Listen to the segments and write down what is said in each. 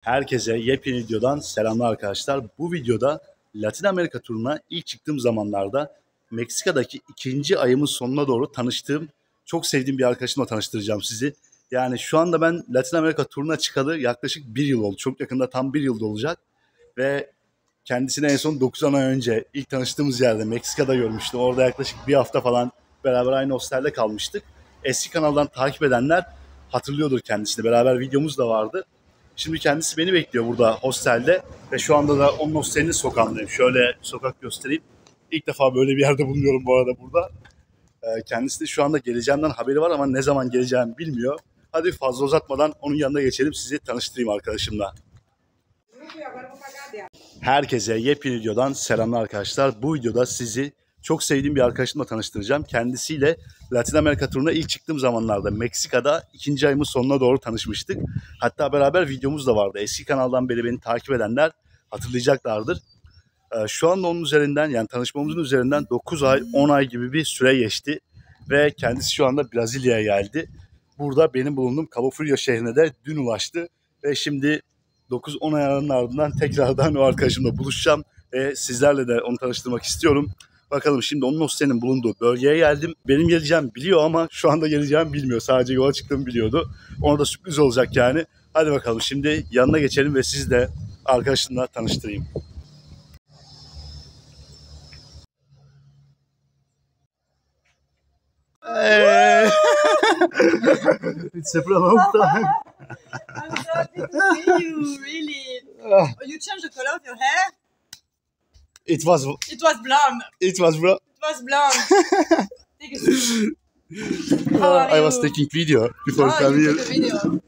Herkese yepyeni videodan selamlar arkadaşlar. Bu videoda Latin Amerika turuna ilk çıktığım zamanlarda Meksika'daki ikinci ayımın sonuna doğru tanıştığım, çok sevdiğim bir arkadaşımla tanıştıracağım sizi. Yani şu anda ben Latin Amerika turuna çıkalı yaklaşık bir yıl oldu. Çok yakında tam bir yılda olacak. Ve kendisine en son 9 ay önce ilk tanıştığımız yerde Meksika'da görmüştüm. Orada yaklaşık bir hafta falan beraber aynı hostelde kalmıştık. Eski kanaldan takip edenler hatırlıyordur kendisini. Beraber videomuz da vardı. Şimdi kendisi beni bekliyor burada hostelde ve şu anda da onun hostelinin sokağındayım. Şöyle sokak göstereyim. İlk defa böyle bir yerde bulunuyorum bu arada burada. Kendisi de şu anda geleceğimden haberi var ama ne zaman geleceğimi bilmiyor. Hadi fazla uzatmadan onun yanına geçelim, sizi tanıştırayım arkadaşımla. Herkese yepyeni videodan selamlar arkadaşlar. Bu videoda sizi çok sevdiğim bir arkadaşımla tanıştıracağım. Kendisiyle Latin Amerika turuna ilk çıktığım zamanlarda Meksika'da ikinci ayımın sonuna doğru tanışmıştık. Hatta beraber videomuz da vardı. Eski kanaldan beri beni takip edenler hatırlayacaklardır. Şu anda onun üzerinden, yani tanışmamızın üzerinden 9 ay 10 ay gibi bir süre geçti. Ve kendisi şu anda Brezilya'ya geldi. Burada benim bulunduğum Cabo Frio şehrine de dün ulaştı. Ve şimdi 9-10 ayın ardından tekrardan o arkadaşımla buluşacağım. Ve sizlerle de onu tanıştırmak istiyorum. Bakalım, şimdi onun hostelinin bulunduğu bölgeye geldim. Benim geleceğimi biliyor ama şu anda geleceğimi bilmiyor. Sadece yola çıktığımı biliyordu. Ona da sürpriz olacak yani. Hadi bakalım, şimdi yanına geçelim ve sizi de arkadaşımla tanıştırayım. It's a long time. I'm so happy to see you, really. Oh, you changed the color of your hair? It was blonde. It was blonde. Take a I was taking video before coming here. Video.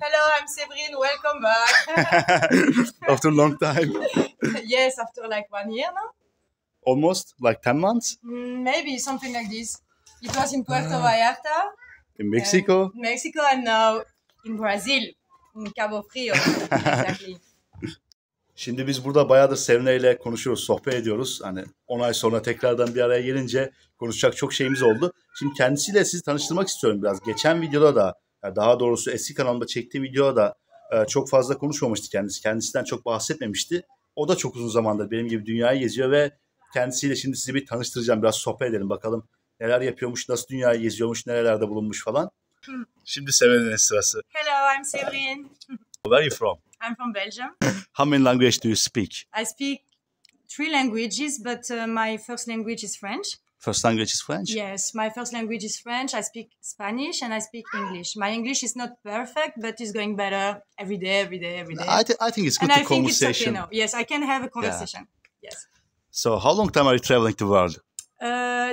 Hello, I'm Séverine. Welcome back. After a long time. Yes, after like 1 year now. Almost like 10 months. Maybe something like this. It was in Puerto Vallarta. In Mexico. Mexico, and now in Brazil, in Cabo Frio. Exactly. Şimdi biz burada bayağıdır Sevne ile konuşuyoruz, sohbet ediyoruz. Hani 10 ay sonra tekrardan bir araya gelince konuşacak çok şeyimiz oldu. Şimdi kendisiyle sizi tanıştırmak istiyorum biraz. Geçen videoda da, daha doğrusu eski kanalımda çektiğim videoda da çok fazla konuşmamıştı kendisi. Kendisinden çok bahsetmemişti. O da çok uzun zamandır benim gibi dünyayı geziyor ve kendisiyle şimdi sizi bir tanıştıracağım. Biraz sohbet edelim bakalım. Neler yapıyormuş, nasıl dünyayı geziyormuş, nerelerde bulunmuş falan. Şimdi Sevene'nin sırası. Hello, I'm Séverine. Where are you from? I'm from Belgium. How many languages do you speak? I speak 3 languages, but my first language is French. First language is French? Yes, my first language is French. I speak Spanish and I speak English. My English is not perfect, but it's going better every day. I think it's good to conversation. It's okay now. Yes, I can have a conversation. Yeah. Yes. So how long time are you traveling the world?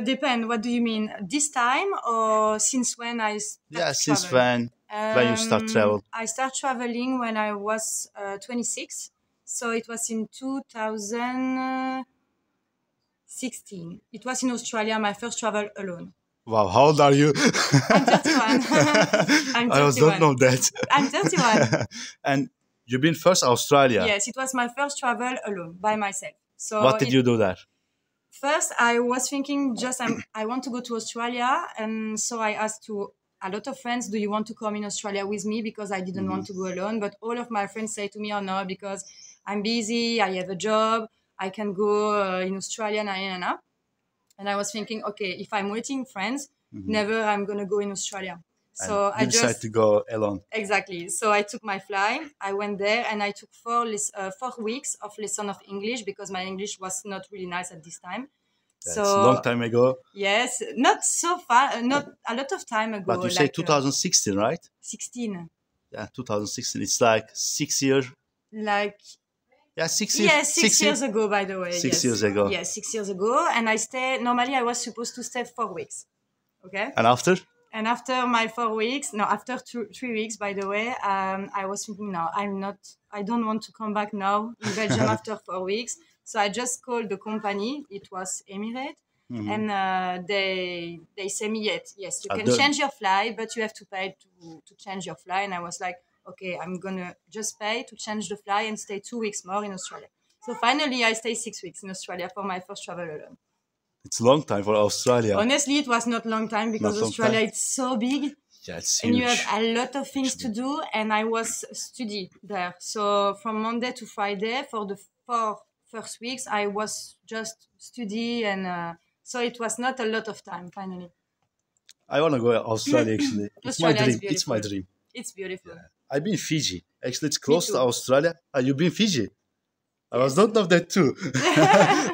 Depend. What do you mean? This time or since when I start since traveling? when you start travel? I start traveling when I was 26. So it was in 2016. It was in Australia, my first travel alone. Wow, how old are you? I'm 31. I'm 31. I don't know that. I'm 31. And you've been first Australia? Yes, it was my first travel alone, by myself. So what did you do there? First, I was thinking I want to go to Australia. And so I asked to a lot of friends, do you want to come in Australia with me? Because I didn't want to go alone. But all of my friends say to me, oh no, because I'm busy, I have a job, I can go in Australia, and I was thinking, okay, if I'm waiting friends, never I'm going to go in Australia. So I decided to go alone. Exactly. So I took my flight, I went there, and I took 4 weeks of lesson of English because my English was not really nice at this time. That's a long time ago. Yes, not so far, not a lot of time ago. But you say 2016, right? 16. Yeah, 2016. It's like 6 years. Like... Yeah, 6 years. Yes, 6 years ago, by the way. 6 years ago. Yes, 6 years ago. And normally I was supposed to stay 4 weeks. Okay? And after? And after my 4 weeks, after 3 weeks, by the way, I was thinking, no, I don't want to come back now in Belgium after 4 weeks. So I just called the company. It was Emirates. And they say me, yes, you can change your flight, but you have to pay to change your flight. And I was like, okay, I'm going to just pay to change the flight and stay 2 weeks more in Australia. So finally, I stayed 6 weeks in Australia for my first travel alone. It's a long time for Australia. Honestly, it was not long time because Australia is so big. Yeah, it's and you huge. have a lot of things to do, and I was study there. So from Monday to Friday, for the 4 first weeks, I was just study, and so it was not a lot of time, finally. I want to go to Australia, actually. It's my Australia is dream. It's my beautiful. dream. It's beautiful. Yeah. I've been Fiji. Actually, it's close to too. Australia. You've been Fiji? I was Yes. not know that too.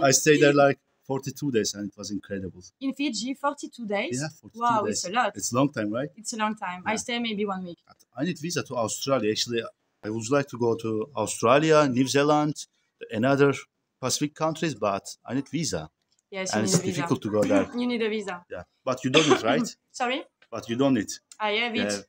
I stayed there like 42 days and it was incredible. In Fiji, 42 days? Yeah, 42 wow, days. it's a lot. It's a long time, right? It's a long time. I Yeah. stay maybe 1 week. I need visa to Australia. Actually, I would like to go to Australia, New Zealand, and other Pacific countries, but I need visa. Yes, And you it's need a visa. difficult to go there. You need a visa. Yeah, but you don't need, right? Sorry? But you don't need. I have it. Yeah.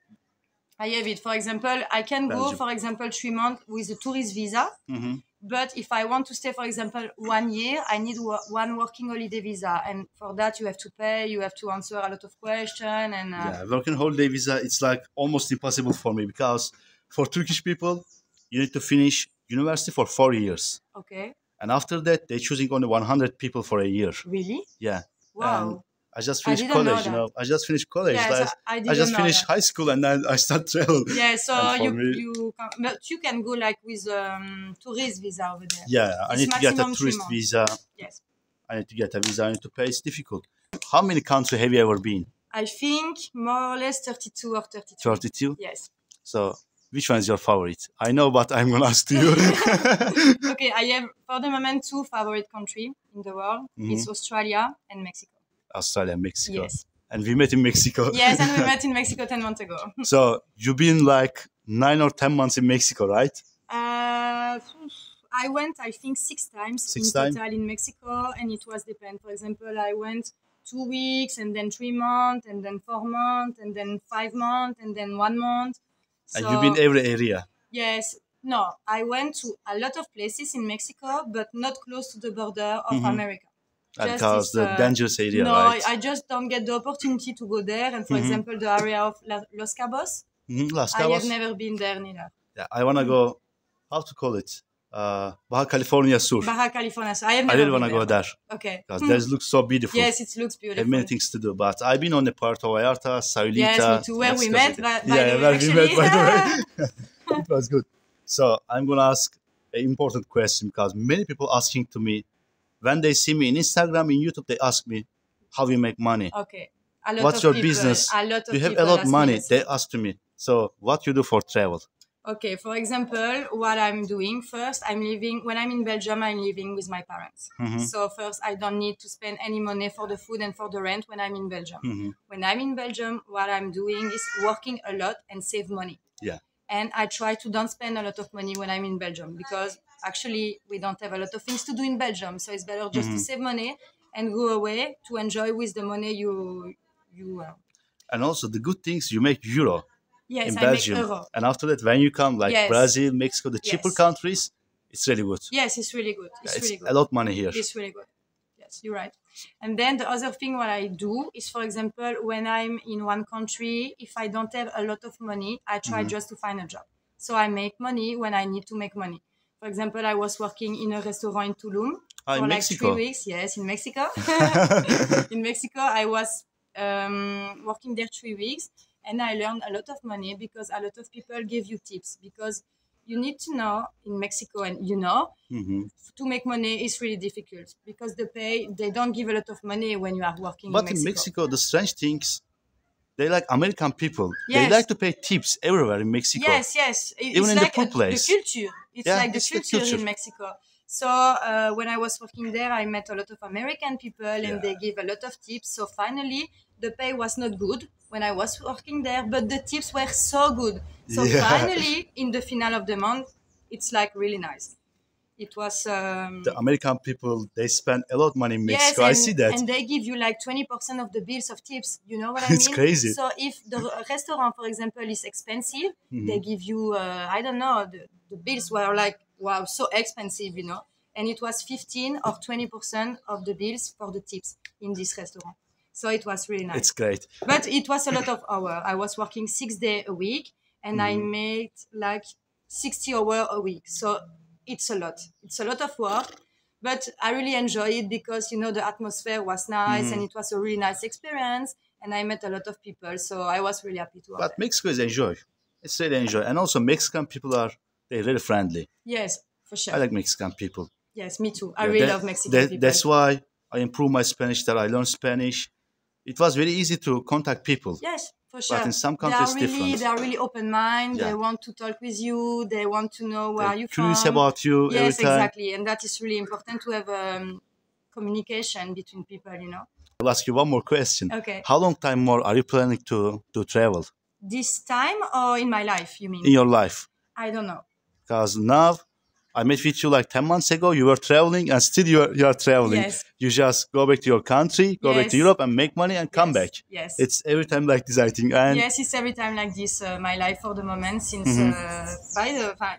I have it. For example, I can go, Belgium. for example, 3 months with a tourist visa. Mhm. But if I want to stay, for example, 1 year, I need one working holiday visa. And for that, you have to pay, you have to answer a lot of questions. And Yeah, working holiday visa, it's like almost impossible for me because for Turkish people, you need to finish university for 4 years. okay. And after that, they're choosing only 100 people for a year. Really? Yeah. Wow. And I just I finished didn't know college, you know. I just finished college. Yes, Like, I I didn't just know finished that. high school and then I start travel. Yeah, so And for me- you can go like with tourist visa over there. Yeah, I It's need to get a maximum 3 tourist months. visa. Yes. I need to get a visa. I need to pay. It's difficult. How many countries have you ever been? I think more or less 32 or 33. 32? Yes. So which one is your favorite? I know, but I'm going to ask to you. Okay, I have for the moment 2 favorite countries in the world. Mhm. It's Australia and Mexico. Australia and Mexico. Yes. And we met in Mexico. Yes, and we met in Mexico 10 months ago. So you've been like 9 or 10 months in Mexico, right? I went, I think, 6 times 6 in times? total in Mexico, and it was depend. For example, I went 2 weeks, and then 3 months, and then 4 months, and then 5 months, and then 1 month. And you've been every area. Yes. No, I went to a lot of places in Mexico, but not close to the border of America. Just Because this, the dangerous area, no, right? I just don't get the opportunity to go there. And for example, the area of Los Cabos, Las I have Cabas. never been there neither. Yeah, I want to go, how to call it? Baja California Sur. Baja California. So I have I never really been want to go there. Okay. Because that looks so beautiful. Yes, it looks I have beautiful. many things to do, but I've been on the Puerto Vallarta, Sayulita. Yes, me too. Where we Mexico met, City. by the Yeah, way, where we met, by the actually. way. It was good. So I'm going to ask an important question because many people asking to me, when they see me in Instagram, in YouTube, they ask me, how you make money? Okay. A lot What's of your people, business? A lot of You have a people lot of ask me money. this. They ask to me. So what you do for travel? Okay, for example, what I'm doing first, when I'm in Belgium, I'm living with my parents. So first, I don't need to spend any money for the food and for the rent when I'm in Belgium. When I'm in Belgium, what I'm doing is working a lot and save money. Yeah. And I try to don't spend a lot of money when I'm in Belgium because actually we don't have a lot of things to do in Belgium. So it's better just to save money and go away to enjoy with the money you And also the good things, you make euro Yes, in I Belgium. make euro. And after that, when you come like Yes. Brazil, Mexico, the cheaper Yes. countries, it's really good. Yes, it's really good. It's really good. a lot of money here. It's really good. Yes, you're right. And then the other thing what I do is, for example, when I'm in one country, if I don't have a lot of money, I try just to find a job. So I make money when I need to make money. For example, I was working in a restaurant in Tulum for in like Mexico. 3 weeks. Yes, in Mexico. In Mexico, I was working there 3 weeks, and I learned a lot of money because a lot of people give you tips because you need to know in Mexico, and to make money is really difficult because they don't give a lot of money when you are working But in in Mexico, the strange things, they like American people. Yes. They like to pay tips everywhere in Mexico. Yes. Even It's in the like food place. the culture. It's Yeah, like the it's the culture culture. in Mexico. So when I was working there, I met a lot of American people, and they give a lot of tips. So finally, the pay was not good when I was working there, but the tips were so good. So finally, in the final of the month, it's like really nice. It was The American people, they spend a lot of money in Mexico. I see that. and they give you like 20% of the bills of tips. You know what I mean? It's crazy. So if the restaurant, for example, is expensive, they give you, I don't know, the bills were like, wow, so expensive, and it was 15 or 20% of the bills for the tips in this restaurant. So it was really nice. It's great. But it was a lot of hours. I was working 6 days a week, and I made like 60 hours a week. So it's a lot. It's a lot of work, but I really enjoy it because, the atmosphere was nice and it was a really nice experience. and I met a lot of people. So I was really happy to. But Mexico is enjoy. It's really enjoy, and also Mexican people they're really friendly. Yes, for sure. I like Mexican people. Yes, me too. I really love Mexican people. That's why I improved my Spanish. That I learned Spanish. It was very easy to contact people. Yes, for sure. But in some countries, different. They are really open mind. Yeah. They want to talk with you. They want to know where you're curious from. About you. Yes, every time. Exactly. And that is really important to have communication between people. You know. I'll ask you one more question. Okay. How long time more are you planning to travel? This time or in my life, you mean? In your life. I don't know. Because now I met with you like 10 months ago. You were traveling and still you are traveling. Yes. You just go back to your country, go back to Europe and make money and come back. Yes. It's every time like this, I think. And yes, it's every time like this, my life for the moment, since,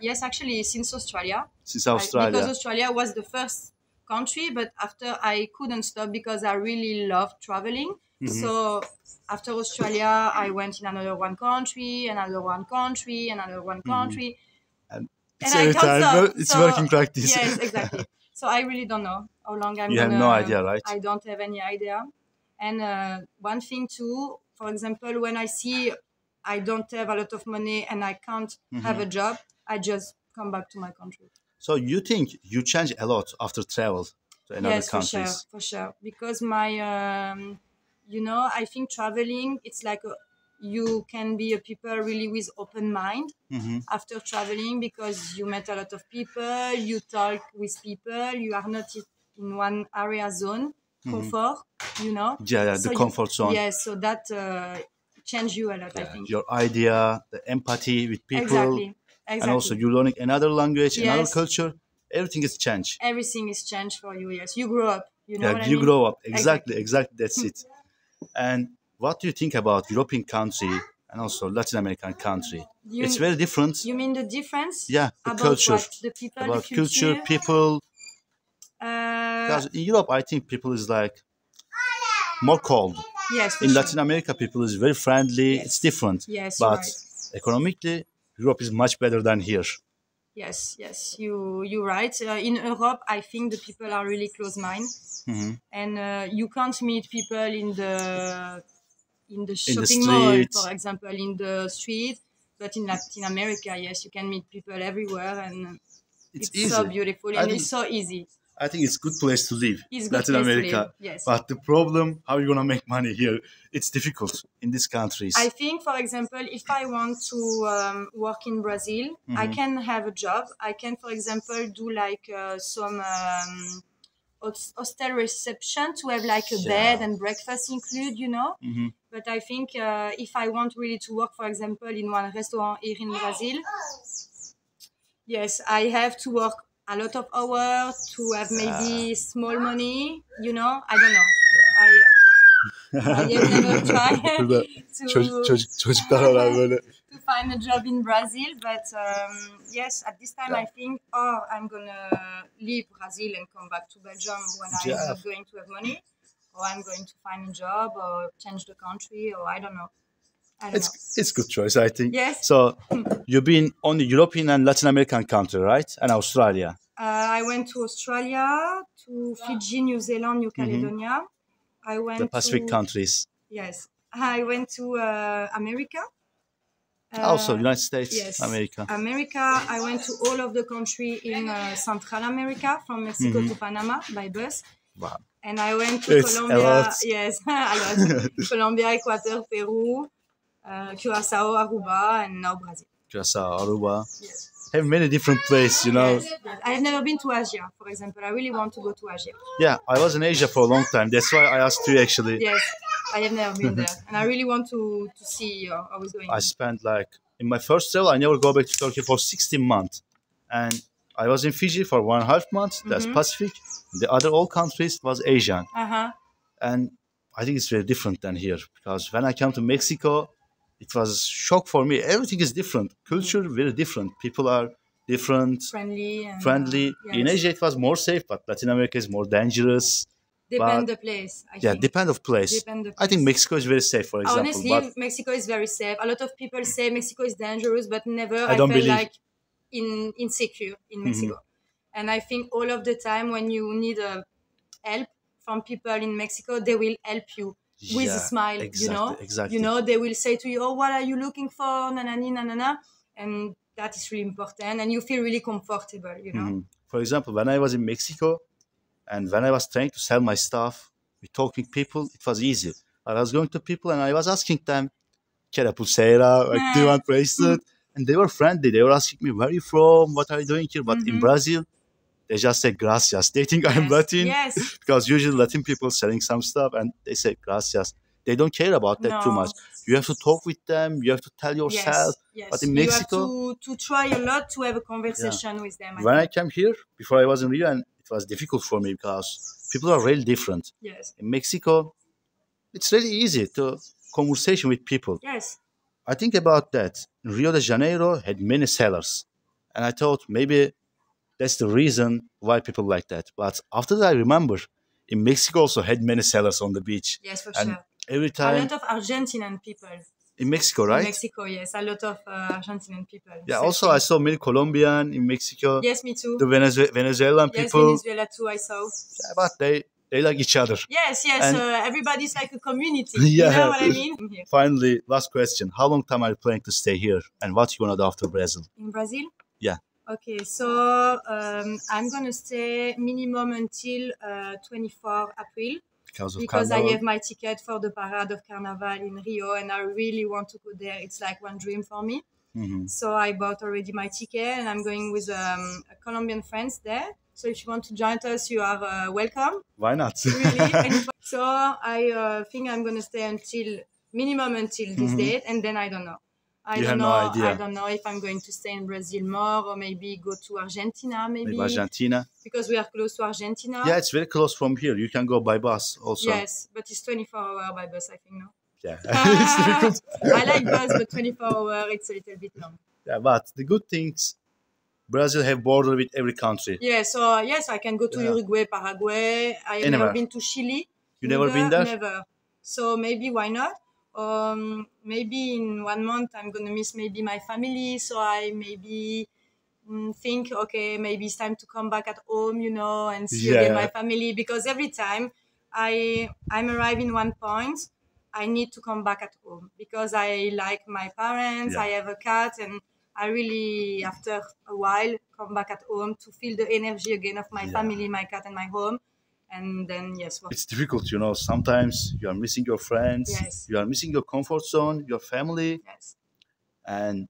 yes, actually, since Australia. Since Australia. Because Australia was the first country, but after I couldn't stop because I really loved traveling. So after Australia, I went in another one country, another one country, another one country. And I can't stop. It's working like this. Yes, exactly. So I really don't know how long I'm You have no idea, right? I don't have any idea. And one thing too, for example, when I see I don't have a lot of money and I can't have a job, I just come back to my country. So you think you change a lot after travel to another countries? Yes, for sure. Because my, I think traveling, it's like you can be a people really with open mind after traveling because you met a lot of people, you talk with people, you are not in one area zone, comfort, Yeah, so the comfort zone. Yes, so that change you a lot, I think. Your idea, the empathy with people. Exactly. And also you're learning another language, another culture. Everything is changed. Everything is changed for you, yes. You grow up, you know yeah, what I you mean? grow up. Exactly, that's it. And what do you think about European country and also Latin American country? It's very different. You mean the difference? Yeah, the about culture. What? The people, about the culture, people. Because in Europe, I think people is like more cold. Yes, in Latin America, people is very friendly. Yes. It's different. Yes, but right. Economically, Europe is much better than here. Yes, you're right. In Europe, I think the people are really close-minded, and you can't meet people in the shopping mall, for example, in the street. But in Latin America, yes, you can meet people everywhere, and it's so beautiful and it's so easy. I think it's a good place to live, Latin America. Yes. But the problem, how are you going to make money here? It's difficult in these countries. I think, for example, if I want to work in Brazil, I can have a job. I can, for example, do like some hostel reception to have like a bed and breakfast included, But I think if I want really to work, for example, in one restaurant here in Brazil, yes, I have to work a lot of hours to have maybe small money, I don't know. I have never tried to find a job in Brazil, but yes, at this time I think, I'm gonna leave Brazil and come back to Belgium when I'm not going to have money, or I'm going to find a job or change the country, or I don't know. It's good choice, I think. Yes. So you've been on the European and Latin American country, right? And Australia. I went to Australia, to Fiji, New Zealand, New Caledonia. I went the Pacific countries. Yes. I went to America. Also United States, yes. America. I went to all of the country in Central America, from Mexico to Panama by bus. Wow. And I went to Colombia. A lot. Yes, a lot. Colombia, Ecuador, Peru, Curacao, Aruba, and now Brazil. Curacao, Aruba. Yes. Have many different places, Yes. I have never been to Asia, for example. I really want to go to Asia. Yeah, I was in Asia for a long time. That's why I asked you actually. Yes, I have never been there. And I really want to see how it's going. I spent in my first travel, I never go back to Turkey for 16 months. And I was in Fiji for 1.5 months. That's Pacific. The other all countries was Asian. And I think it's very different than here. Because when I came to Mexico, it was shock for me. Everything is different. Culture, very different. People are different. Friendly. Yes. In Asia, it was more safe, but Latin America is more dangerous. Depend the place, I think. Depend of place. I think Mexico is very safe, for example. Honestly, Mexico is very safe. A lot of people say Mexico is dangerous, but never I felt like insecure in Mexico. And I think all of the time when you need help from people in Mexico, they will help you. with a smile, exactly, exactly. You know, they will say to you, oh, what are you looking for? Nanani, nanana. And that is really important. And you feel really comfortable, you know. For example, when I was in Mexico and when I was trying to sell my stuff with talking people, it was easy. I was going to people and I was asking them, "Quer pulseira? Like, do you want bracelet?" And they were friendly. They were asking me, "Where are you from? What are you doing here?" But in Brazil, they just say gracias. They think I'm Latin because usually Latin people selling some stuff and they say gracias. They don't care about that too much. You have to talk with them. You have to tell yourself. Yes. But in Mexico, you have to try a lot to have a conversation with them. When I came here, before I was in Rio, and it was difficult for me because people are really different. Yes. In Mexico, it's really easy to conversation with people. Yes. I think about that. Rio de Janeiro had many sellers. And I thought maybe that's the reason why people like that. But after that, I remember in Mexico also had many sellers on the beach. Yes, for and sure. Every time. A lot of Argentinian people. In Mexico, right? In Mexico, yes. A lot of Argentinian people. Yeah, also I saw many Colombian in Mexico. Yes, me too. The Venezuelan people. Yes, Venezuela too, I saw. Yeah, but they like each other. Yes. Everybody's like a community. Yeah. You know what I mean? Finally, last question. How long time are you planning to stay here? And what you want to do after Brazil? In Brazil? Yeah. Okay, so I'm going to stay minimum until 24 April. Because I have my ticket for the parade of Carnival in Rio and I really want to go there. It's like one dream for me. So I bought already my ticket and I'm going with a Colombian friends there. So if you want to join us, you are welcome. Why not? Really. So I think I'm going to stay minimum until this date and then I don't know. I don't know if I'm going to stay in Brazil more or maybe go to Argentina, maybe Argentina. Because we are close to Argentina. Yeah, it's very close from here. You can go by bus also. Yes, but it's 24 hours by bus, I think, no? Yeah, it's difficult. I like bus, but 24 hours, it's a little bit long. Yeah, but the good things, Brazil have border with every country. Yeah, so yes, I can go to Uruguay, Paraguay. I have never been to Chile. You never been there? Never. So maybe why not? Maybe in 1 month I'm going to miss maybe my family. So I maybe think, okay, maybe it's time to come back at home, you know, and see again my family. Because every time I'm arriving one point, I need to come back at home. Because I like my parents, I have a cat, and I really, after a while, come back at home to feel the energy again of my family, my cat, and my home. And then, yes. It's difficult, you know. Sometimes you are missing your friends. Yes. You are missing your comfort zone, your family. Yes. And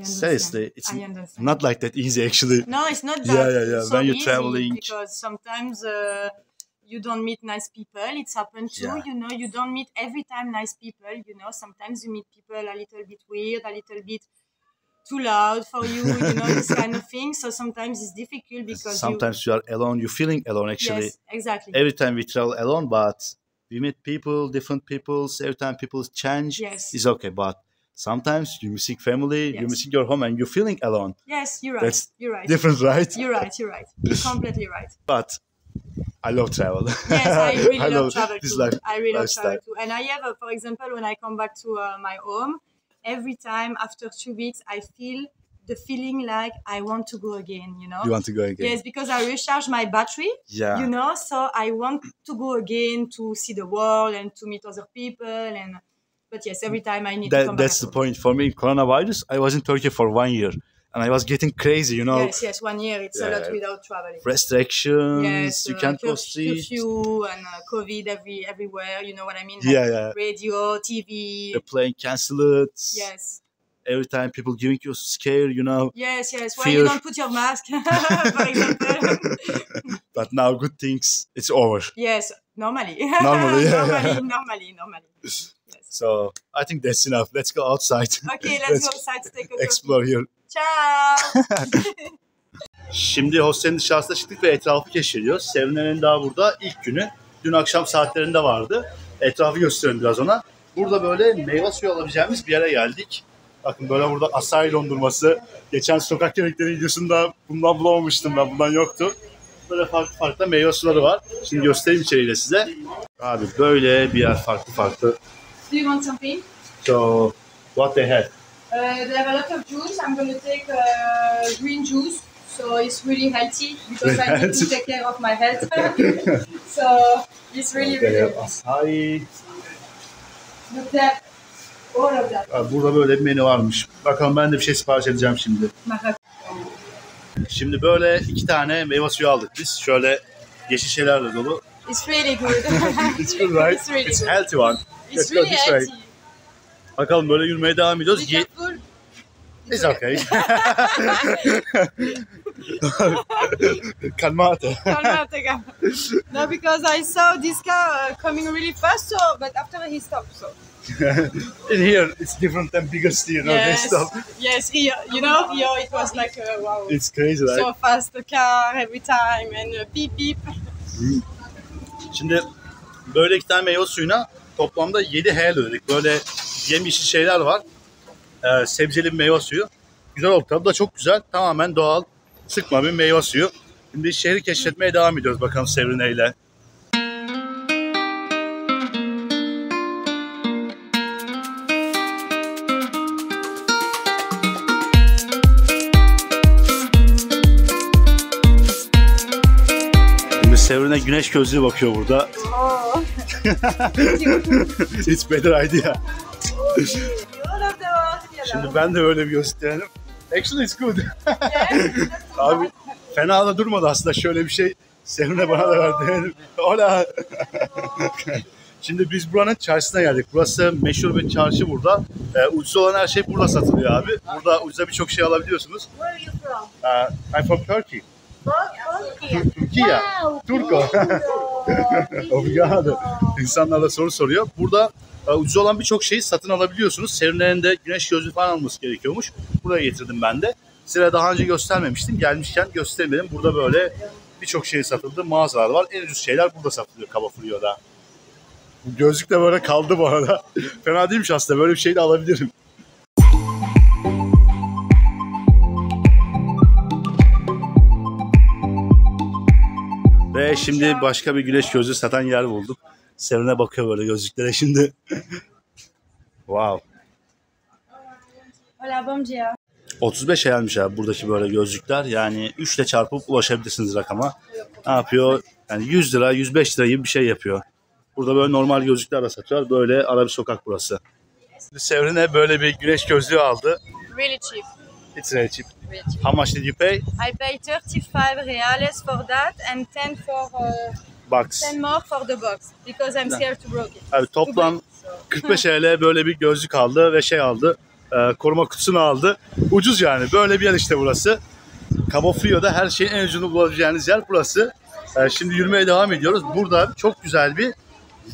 seriously, it's not like that easy, actually. No, it's not that so when you're traveling. Because sometimes you don't meet nice people. It's happened too, you know. You don't meet every time nice people, you know. Sometimes you meet people a little bit weird, a little bit too loud for you, you know, this kind of thing. So sometimes it's difficult because sometimes you are alone. You're feeling alone, actually. Yes, exactly. Every time we travel alone, but we meet people, different people. Every time people change, it's okay. But sometimes you're missing family, you're missing your home, and you're feeling alone. Yes, you're right. You're right. Different, right? You're right. You're completely right. But I love travel. Yes, I really love travel too. I really love lifestyle. travel too. And I have, for example, when I come back to my home, every time after 2 weeks, I feel the feeling like I want to go again, you know? You want to go again? Yes, because I recharge my battery, you know? So I want to go again to see the world and to meet other people. But yes, every time I need to come back. That's the point. For me, coronavirus, I was in Turkey for 1 year. And I was getting crazy, you know. Yes, 1 year. It's a lot without traveling. Restrictions, you can't go street. Curfew and COVID everywhere, you know what I mean? Radio, TV. The plane cancelled. Yes. Every time people giving you scare, you know. Yes. Why you don't put your mask, for example. But now, good things, it's over. Yes, normally. Normally. Yes. So, I think that's enough. Let's go outside. Okay, let's go outside to take a explore here. Ciao. Şimdi hostelin dışarısına çıktık ve etrafı keşfediyoruz. Sevinen'in daha burada ilk günü. Dün akşam saatlerinde vardı. Etrafı gösterelim biraz ona. Burada böyle meyve suyu alabileceğimiz bir yere geldik. Bakın böyle burada açaí dondurması. Geçen sokak yemekleri videosunda bundan bulamamıştım ben. Bundan yoktu. Böyle farklı meyve suları var. Şimdi göstereyim içeriği de size. Abi böyle bir yer farklı. Do you want something? So, what they have? They have a lot of juice. I'm going to take green juice. So it's really healthy because I need to take care of my health. So it's really good. Açaí. Burada böyle bir menü varmış. Bakalım ben de bir şey sipariş edeceğim şimdi. Şimdi böyle 2 tane meyve suyu aldık biz. Şöyle yeşil şeylerle dolu. It's really good. It's good, right? It's really It's good. healthy one. It's really healthy. Bakalım böyle yürümeye devam ediyoruz. Be careful. It's okay. Calmate. No, because I saw this car coming really fast, so but after he stopped. So In here, it's different than biggest, you know, they stop. yes, here, you know, here it was like wow, It's crazy, right? so fast the car every time and beep beep. Şimdi böyle 2 tane meyve suyuna toplamda 7 HL ödedik. Böyle yemyeşil şeyler var. Sebzeli bir meyve suyu. Güzel oldu. Tadı da çok güzel. Tamamen doğal, sıkma bir meyve suyu. Şimdi şehri keşfetmeye devam ediyoruz bakalım Sevrine ile. Şimdi Sevrine güneş gözlüğü bakıyor burada. Oh. It's better idea. Şimdi ben de öyle bir gösterelim. Actually it's good. Abi fena da durmadı aslında, şöyle bir şey Sevrine bana da ver denedim. Hola. Şimdi biz buranın çarşısına geldik. Burası meşhur bir çarşı burada. Ucuz olan her şey burada satılıyor abi. Burada ucuza birçok şey alabiliyorsunuz. Where are you from? I'm from Turkey. Türkiye. Turko. Obrigado. İnsanlar da soru soruyor. Burada ucuz olan birçok şeyi satın alabiliyorsunuz. Sevrine'nin de güneş gözlüğü falan alması gerekiyormuş. Buraya getirdim ben de. Size daha önce göstermemiştim. Gelmişken göstermedim. Burada böyle birçok şey satıldı. Mağazalar var. En ucuz şeyler burada satılıyor Kabafurio'da. Bu gözlük de böyle kaldı bu arada. Fena değilmiş aslında. Böyle bir şey de alabilirim. Ve şimdi başka bir güneş gözlüğü satan yer bulduk. Sevrine bakıyor böyle gözlüklere şimdi. Wow. Hola, bom dia. 35 gelmiş abi buradaki böyle gözlükler. Yani 3 ile çarpıp ulaşabilirsiniz rakama. Ne yapıyor? Yani 100 lira, 105 lira gibi bir şey yapıyor. Burada böyle normal gözlükler de satıyorlar. Böyle ara bir sokak burası. Sevrine böyle bir güneş gözlüğü aldı. Really cheap. It's really cheap. Really cheap. How much did you pay? I paid 35 reals for that and 10 for Box. 10 more for the box because I'm scared to break it. Abi toplam 45 TL böyle bir gözlük aldı ve şey aldı. Koruma kutusunu aldı. Ucuz yani. Böyle bir yer işte burası. Kabafurio'da her şeyin en ucunu bulabileceğiniz yer burası. Şimdi yürümeye devam ediyoruz. Burada çok güzel bir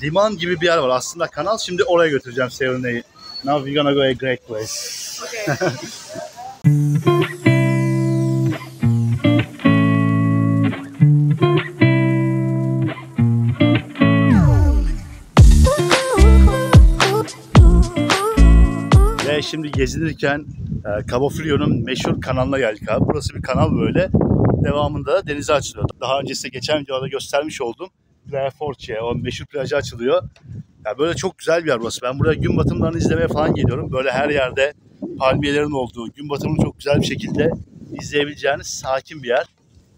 liman gibi bir yer var. Aslında kanal. Şimdi oraya götüreceğim Sevrine'yi. Now we're gonna go a great place. Okay. Ve şimdi gezinirken Kabafurio'nun meşhur kanalına geldik abi. Burası bir kanal böyle. Devamında da denize açılıyor. Daha önce size geçen videoda göstermiş olduğum Playa Forte, o meşhur plajı açılıyor. Yani böyle çok güzel bir yer burası. Ben buraya gün batımlarını izlemeye falan geliyorum. Böyle her yerde palmiyelerin olduğu, gün batımını çok güzel bir şekilde izleyebileceğiniz sakin bir yer.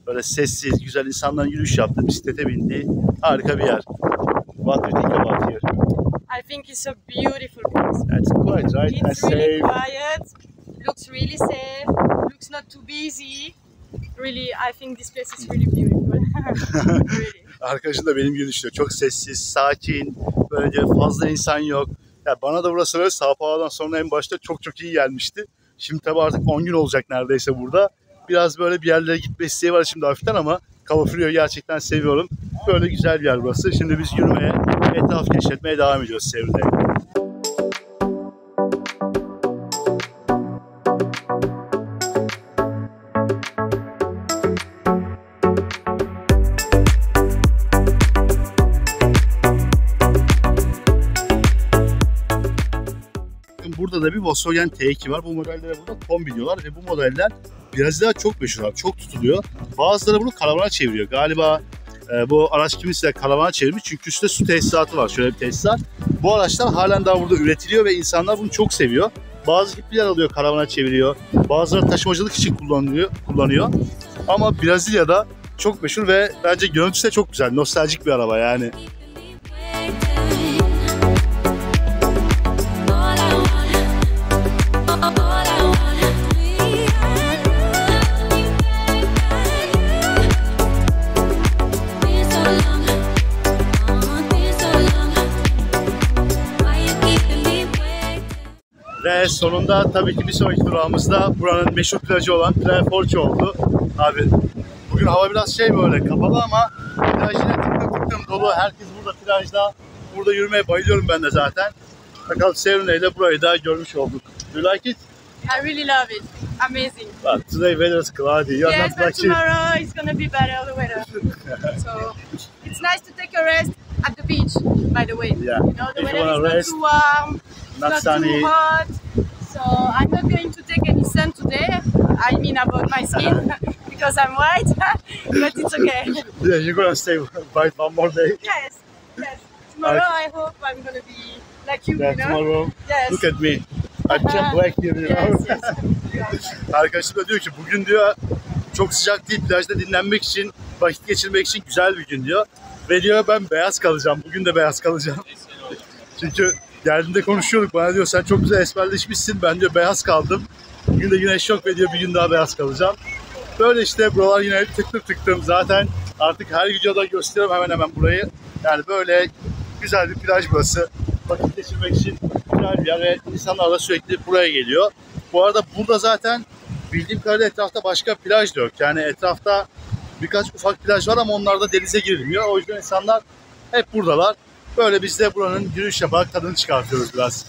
Böyle sessiz, güzel insanların yürüyüş yaptığı, bisiklete bindiği harika bir yer. What do you think about here? I think it's a beautiful place. It's quiet, right? It's really quiet. Looks really safe. Looks not too busy. Really, I think this place is really beautiful. Really. Arkadaşım da benim gibi düşünüyor. Çok sessiz, sakin, böylece fazla insan yok. Ya bana da burası böyle Sao Paulo'dan sonra en başta çok iyi gelmişti. Şimdi tabii artık 10 gün olacak neredeyse burada. Biraz böyle bir yerlere gitme isteği var şimdi hafiften ama Kabafurio'yu gerçekten seviyorum. Böyle güzel bir yer burası. Şimdi biz yürümeye, etraf keşfetmeye devam ediyoruz Sevrine'ye. Burada da bir Volkswagen T2 var. Bu modellere burada kombi diyorlar ve bu modeller Brezilya'da çok meşhur, çok tutuluyor. Bazıları bunu karavana çeviriyor. Galiba bu araç kimisi karavana çevirmiş çünkü üstte su tesisatı var. Şöyle bir tesisat. Bu araçlar halen daha burada üretiliyor ve insanlar bunu çok seviyor. Bazı hippiler alıyor, karavana çeviriyor. Bazıları taşımacılık için kullanıyor. Ama Brezilya'da çok meşhur ve bence görüntüsü de çok güzel. Nostaljik bir araba yani. Ve sonunda tabii ki bir sonraki durağımızda buranın meşhur plajı olan Playa Forte oldu. Abi bugün hava biraz şey böyle kapalı ama plaj yine tıklım dolu. Herkes burada plajda. Burada yürümeye bayılıyorum ben de zaten. Bakalım Serenay ile burayı da görmüş olduk. Do you like it? I really love it. Amazing. But today weather is cloudy. You're Yes, not but like tomorrow it's gonna be better the weather. So it's nice to take a rest at the beach. By the way, Yeah. you know the If you weather is wanna not rest, too warm, it's not not sunny. too hot. So I'm not going to take any sun today. I mean about my skin because I'm white, but it's okay. Yeah, you're gonna stay white one more day. Yes, yes. Tomorrow I hope I'm gonna be like you, Yeah, you know. tomorrow. Yes. Look at me. I'm just black here, you know. Yes, yes. Arkadaşım da diyor ki bugün diyor çok sıcak değil, plajda dinlenmek için, vakit geçirmek için güzel bir gün diyor. Ve diyor ben beyaz kalacağım. Bugün de beyaz kalacağım. Çünkü geldiğinde konuşuyorduk. Bana diyor sen çok güzel esmerleşmişsin. Ben diyor beyaz kaldım. Bugün de güneş yok ve diyor bir gün daha beyaz kalacağım. Böyle işte buralar yine tıktım. Zaten artık her videoda gösteriyorum hemen hemen burayı. Yani böyle güzel bir plaj burası. Vakit geçirmek için güzel bir yer ve insanlar da sürekli buraya geliyor. Bu arada burada zaten bildiğim kadarıyla etrafta başka plaj da yok. Yani etrafta birkaç ufak plaj var ama onlarda denize girilmiyor. O yüzden insanlar hep buradalar. Böyle biz de buranın yürüyüş yaparak tadını çıkartıyoruz biraz.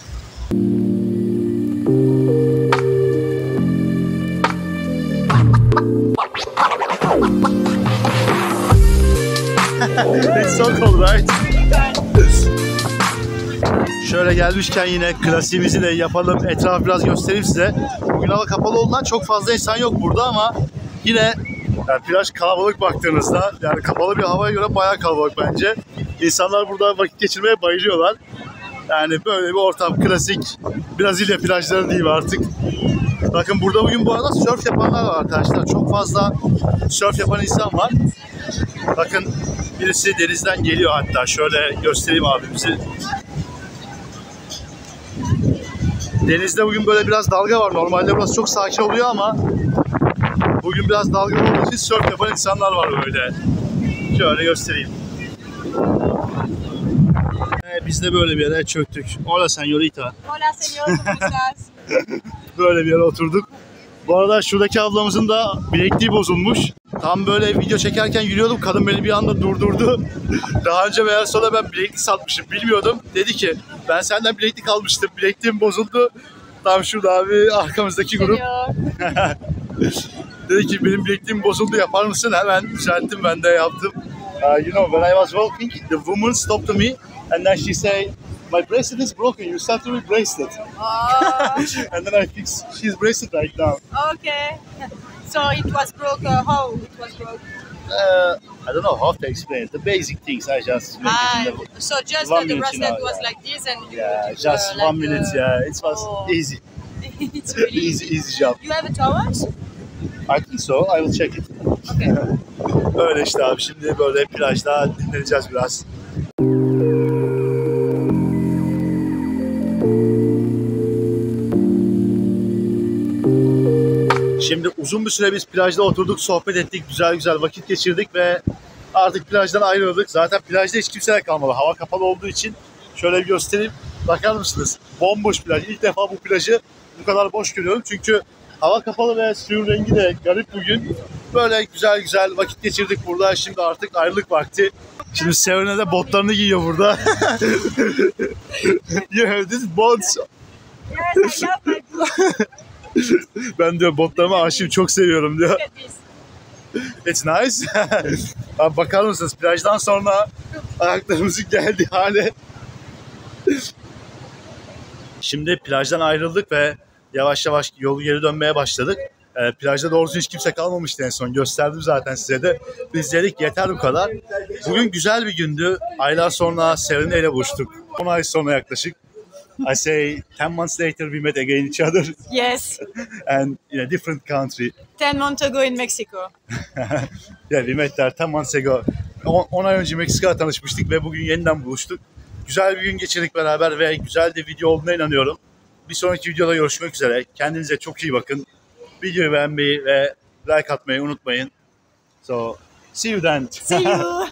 It's so cold, right? Şöyle gelmişken yine klasiğimizi de yapalım. Etrafı biraz göstereyim size. Bugün hava kapalı olduğundan çok fazla insan yok burada ama yine yani plaj kalabalık baktığınızda. Yani kapalı bir havaya göre bayağı kalabalık bence. İnsanlar burada vakit geçirmeye bayılıyorlar. Yani böyle bir ortam, klasik Brezilya plajları diyeyim artık. Bakın burada bugün bu arada sörf yapanlar var arkadaşlar. Çok fazla sörf yapan insan var. Bakın birisi denizden geliyor hatta. Şöyle göstereyim abimizi. Denizde bugün böyle biraz dalga var. Normalde burası çok sakin oluyor ama bugün biraz dalga olduğu için sörf yapan insanlar var böyle. Şöyle göstereyim. Biz de böyle bir yere çöktük. Hola señorita. Hola señor, ¿cómo estás? Böyle bir yere oturduk. Bu arada şuradaki ablamızın da bilekliği bozulmuş. Tam böyle video çekerken yürüyordum. Kadın beni bir anda durdurdu. Daha önce veya sonra ben bileklik satmışım. Bilmiyordum. Dedi ki ben senden bileklik almıştım. Bilekliğim bozuldu. Tam şurada abi arkamızdaki grup. Dedi ki benim bilekliğim bozuldu yapar mısın? Hemen düzelttim ben de yaptım. You know when I was walking the woman stopped me and then she said my bracelet is broken. You have to rebrace it. Oh. And then I fixed she's bracelet right now. Okay. So it was broke. How it was broke? I don't know how to explain it. The basic things I just make it in the So just 1 the minute, bracelet you know, was yeah. like this, and you Yeah, took, just like, 1 minute. Yeah, it was oh. easy. It's really easy job. You have a towels? I think so. I will check it. Okay. Öyle işte abi. Şimdi böyle plajda dinleneceğiz biraz. Şimdi uzun bir süre biz plajda oturduk, sohbet ettik, güzel vakit geçirdik ve artık plajdan ayrıldık. Zaten plajda hiç kimse de kalmadı. Hava kapalı olduğu için şöyle bir göstereyim. Bakar mısınız? Bomboş plaj. İlk defa bu plajı bu kadar boş görüyorum. Çünkü hava kapalı ve suyun rengi de garip bugün. Böyle güzel vakit geçirdik burada. Şimdi artık ayrılık vakti. Şimdi Serenay de botlarını giyiyor burada. You have this bots. Yes, I love my boots. Ben diyor botlarıma aşığım, çok seviyorum diyor. Look at this. It's nice. Abi bakar mısınız plajdan sonra ayaklarımızın geldiği hale. Şimdi plajdan ayrıldık ve yavaş yolu geri dönmeye başladık. Plajda doğrusu hiç kimse kalmamıştı en son. Gösterdim zaten size de. Biz dedik yeter bu kadar. Bugün güzel bir gündü. Aylar sonra Serenay ile buluştuk. 10 ay sonra yaklaşık. I say 10 months later we met again each other. Yes. And in a different country. 10 months ago in Mexico. Yeah, we met there 10 months ago. 10 ay önce Meksika'da tanışmıştık ve bugün yeniden buluştuk. Güzel bir gün geçirdik beraber ve güzel de video olduğuna inanıyorum. Bir sonraki videoda görüşmek üzere. Kendinize çok iyi bakın. Videoyu beğenmeyi ve like atmayı unutmayın. So, see you then. See you.